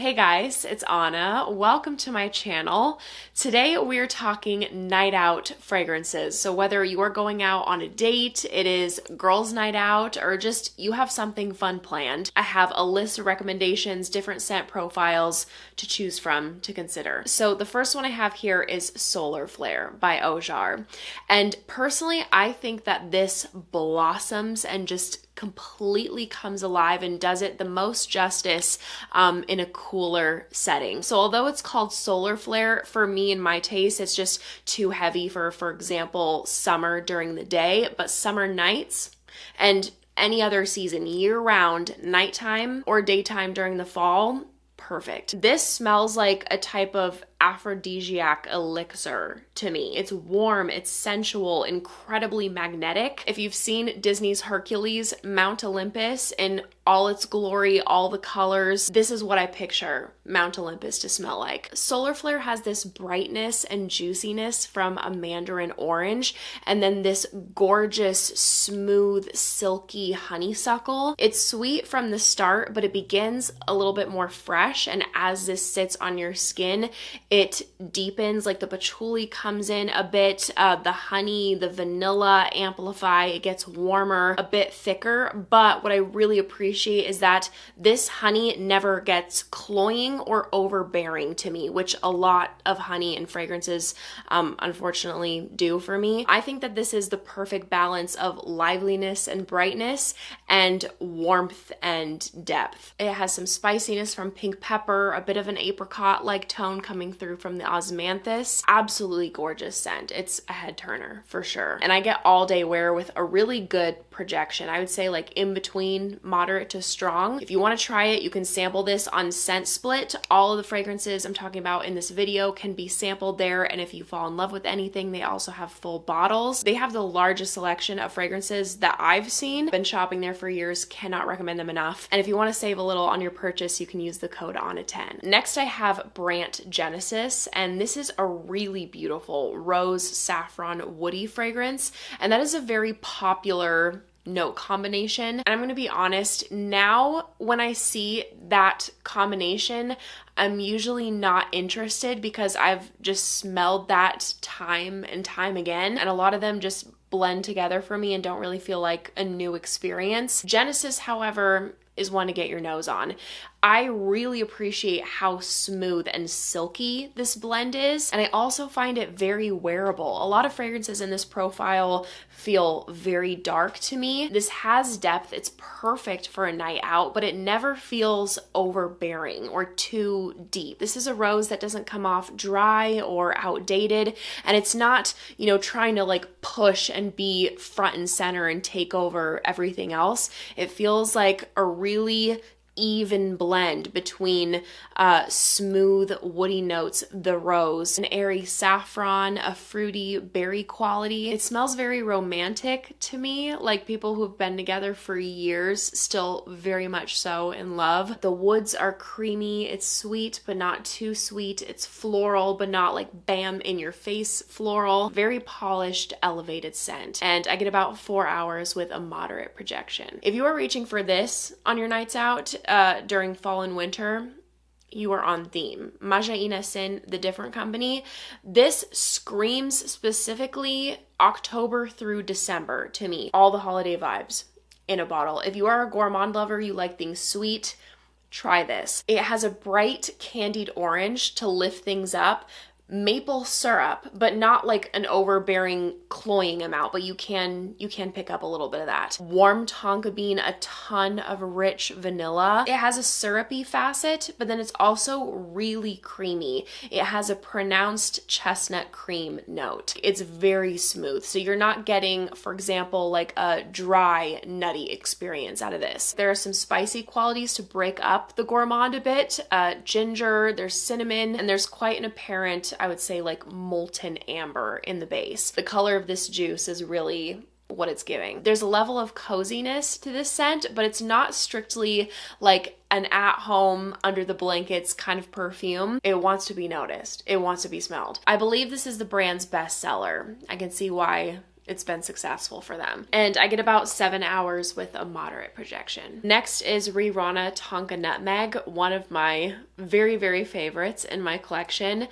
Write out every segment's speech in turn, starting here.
Hey guys, it's Anna. Welcome to my channel. Today we're talking night out fragrances. So whether you are going out on a date, it is girls' night out, or just you have something fun planned, I have a list of recommendations, different scent profiles to choose from to consider. So the first one I have here is Solar Flare by Ojar. And personally, I think that this blossoms and just completely comes alive and does it the most justice in a cooler setting. So although it's called Solar Flare, for me and my taste, it's just too heavy for example, summer during the day, but summer nights and any other season, year round, nighttime or daytime during the fall, perfect. This smells like a type of aphrodisiac elixir to me. It's warm, it's sensual, incredibly magnetic. If you've seen Disney's Hercules, Mount Olympus in all its glory, all the colors, this is what I picture Mount Olympus to smell like. Solar Flare has this brightness and juiciness from a mandarin orange, and then this gorgeous, smooth, silky honeysuckle. It's sweet from the start, but it begins a little bit more fresh, and as this sits on your skin, it deepens, like the patchouli comes in a bit, the honey, the vanilla amplify, it gets warmer, a bit thicker, but what I really appreciate is that this honey never gets cloying or overbearing to me, which a lot of honey and fragrances unfortunately do for me. I think that this is the perfect balance of liveliness and brightness and warmth and depth. It has some spiciness from pink pepper, a bit of an apricot-like tone coming through from the osmanthus. Absolutely gorgeous scent. It's a head turner for sure. And I get all day wear with a really good projection. I would say like in between moderate to strong. If you want to try it, you can sample this on Scent Split. All of the fragrances I'm talking about in this video can be sampled there. And if you fall in love with anything, they also have full bottles. They have the largest selection of fragrances that I've seen. Been shopping there for years. Cannot recommend them enough. And if you want to save a little on your purchase, you can use the code ANNA10. Next, I have Brandt Genesis. And this is a really beautiful rose saffron woody fragrance, and that is a very popular note combination. And I'm going to be honest, now when I see that combination, I'm usually not interested because I've just smelled that time and time again, and a lot of them just blend together for me and don't really feel like a new experience. Genesis, however, is one to get your nose on. I really appreciate how smooth and silky this blend is, and I also find it very wearable. A lot of fragrances in this profile feel very dark to me. This has depth, it's perfect for a night out, but it never feels overbearing or too deep. This is a rose that doesn't come off dry or outdated, and it's not, trying to like push and be front and center and take over everything else. It feels like a really even blend between smooth woody notes, the rose, an airy saffron, a fruity berry quality. It smells very romantic to me, like people who've been together for years, still very much so in love. The woods are creamy, it's sweet but not too sweet, it's floral but not like bam in your face floral. Very polished, elevated scent, and I get about 4 hours with a moderate projection. If you are reaching for this on your nights out during fall and winter, you are on theme. Majaina Sin, the different company. This screams specifically October through December to me. All the holiday vibes in a bottle. If you are a gourmand lover, you like things sweet, try this. It has a bright candied orange to lift things up, maple syrup, but not like an overbearing cloying amount, but you can pick up a little bit of that. Warm tonka bean, a ton of rich vanilla. It has a syrupy facet, but then it's also really creamy. It has a pronounced chestnut cream note. It's very smooth, so you're not getting, for example, like a dry, nutty experience out of this. There are some spicy qualities to break up the gourmand a bit. Ginger, there's cinnamon, and there's quite an apparent, I would say, like molten amber in the base. The color of this juice is really what it's giving. There's a level of coziness to this scent, but it's not strictly like an at-home, under the blankets kind of perfume. It wants to be noticed. It wants to be smelled. I believe this is the brand's bestseller. I can see why it's been successful for them. And I get about 7 hours with a moderate projection. Next is Rirana Tonka Nutmeg, one of my very, very favorites in my collection.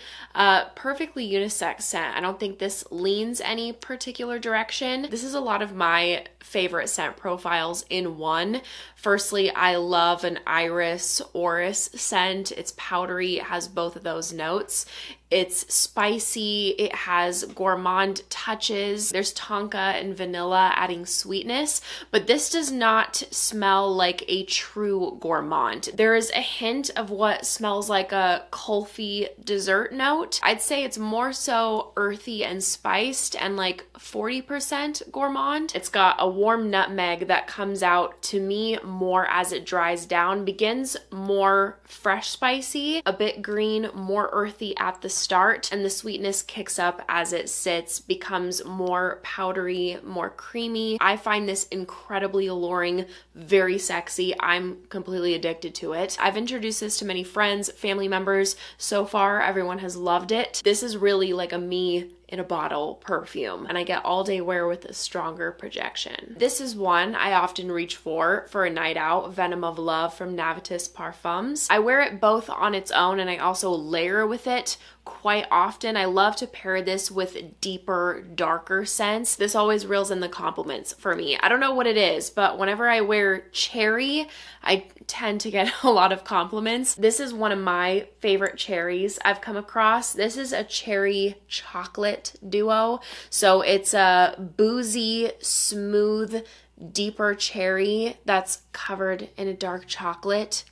Perfectly unisex scent. I don't think this leans any particular direction. This is a lot of my favorite scent profiles in one. Firstly, I love an iris orris scent. It's powdery, it has both of those notes. It's spicy, it has gourmand touches. There's tonka and vanilla adding sweetness, but this does not smell like a true gourmand. There is a hint of what smells like a kulfi dessert note. I'd say it's more so earthy and spiced and like 40% gourmand. It's got a warm nutmeg that comes out to me more as it dries down, begins more fresh spicy, a bit green, more earthy at the start, and the sweetness kicks up as it sits, becomes more powdery, more creamy. I find this incredibly alluring, very sexy. I'm completely addicted to it. I've introduced this to many friends, family members. So far, everyone has loved it. This is really like a me in a bottle perfume, and I get all day wear with a stronger projection. This is one I often reach for a night out, Venom of Love from Navitus Parfums. I wear it both on its own and I also layer with it quite often. I love to pair this with deeper, darker scents. This always reels in the compliments for me. I don't know what it is, but whenever I wear cherry, I tend to get a lot of compliments. This is one of my favorite cherries I've come across. This is a cherry chocolate duo. So it's a boozy, smooth, deeper cherry that's covered in a dark chocolate.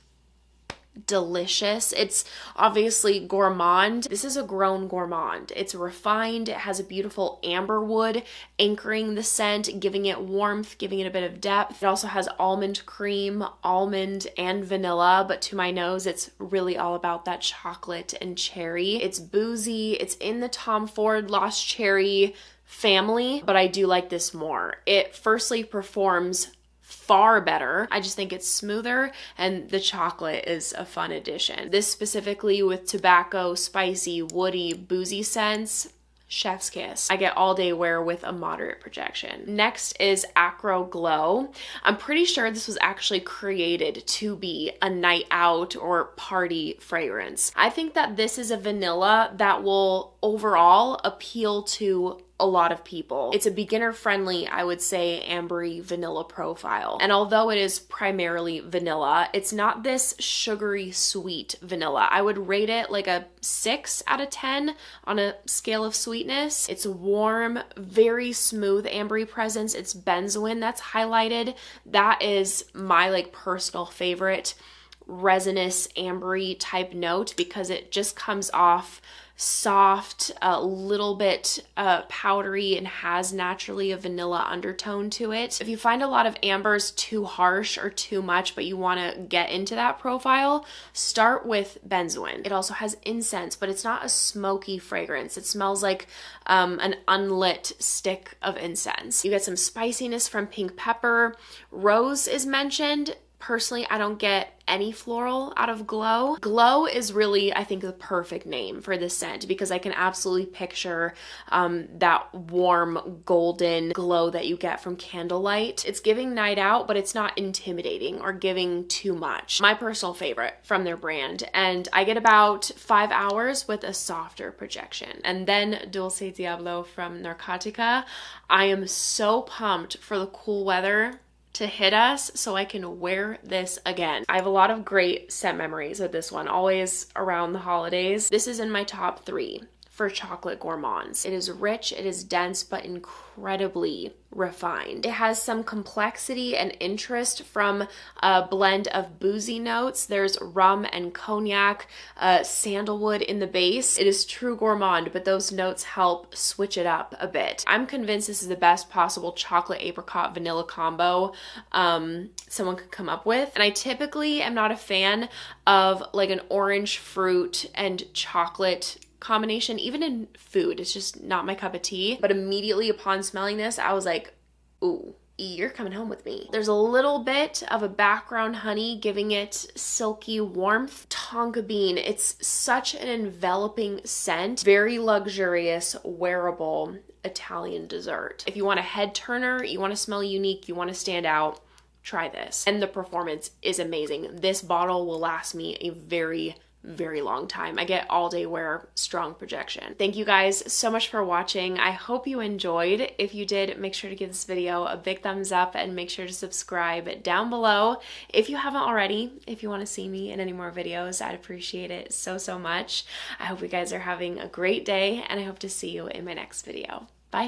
Delicious. It's obviously gourmand. This is a grown gourmand. It's refined. It has a beautiful amber wood anchoring the scent, giving it warmth, giving it a bit of depth. It also has almond cream, almond, and vanilla, but to my nose, it's really all about that chocolate and cherry. It's boozy. It's in the Tom Ford Lost Cherry family, but I do like this more. It firstly performs far better. I just think it's smoother, and the chocolate is a fun addition. This specifically with tobacco, spicy, woody, boozy scents, chef's kiss. I get all day wear with a moderate projection. Next is Akro Glow. I'm pretty sure this was actually created to be a night out or party fragrance. I think that this is a vanilla that will overall appeal to a lot of people. It's a beginner friendly, I would say, ambery vanilla profile. And although it is primarily vanilla, it's not this sugary sweet vanilla. I would rate it like a 6 out of 10 on a scale of sweetness. It's warm, very smooth ambery presence. It's benzoin that's highlighted. That is my like personal favorite resinous ambery type note because it just comes off soft, a little bit powdery, and has naturally a vanilla undertone to it. If you find a lot of ambers too harsh or too much, but you want to get into that profile, start with benzoin. It also has incense, but it's not a smoky fragrance. It smells like an unlit stick of incense. You get some spiciness from pink pepper. Rose is mentioned. Personally, I don't get any floral out of Glow. Glow is really, I think, the perfect name for this scent because I can absolutely picture that warm golden glow that you get from candlelight. It's giving night out, but it's not intimidating or giving too much. My personal favorite from their brand, and I get about 5 hours with a softer projection. And then Dulce Diablo from Narcotica. I am so pumped for the cool weather to hit us so I can wear this again. I have a lot of great scent memories with this one, always around the holidays. This is in my top 3 for chocolate gourmands. It is rich, it is dense, but incredibly refined. It has some complexity and interest from a blend of boozy notes. There's rum and cognac, sandalwood in the base. It is true gourmand, but those notes help switch it up a bit. I'm convinced this is the best possible chocolate apricot vanilla combo someone could come up with. And I typically am not a fan of like an orange fruit and chocolate combination, even in food. It's just not my cup of tea. But immediately upon smelling this, I was like, ooh, you're coming home with me. There's a little bit of a background honey giving it silky warmth. Tonka bean, it's such an enveloping scent. Very luxurious, wearable Italian dessert. If you want a head turner, you want to smell unique, you want to stand out, try this. And the performance is amazing. This bottle will last me a very long time. I get all day wear, strong projection. Thank you guys so much for watching. I hope you enjoyed. If you did, make sure to give this video a big thumbs up and make sure to subscribe down below if you haven't already. If you want to see me in any more videos, I'd appreciate it so much. I hope you guys are having a great day, and I hope to see you in my next video. Bye.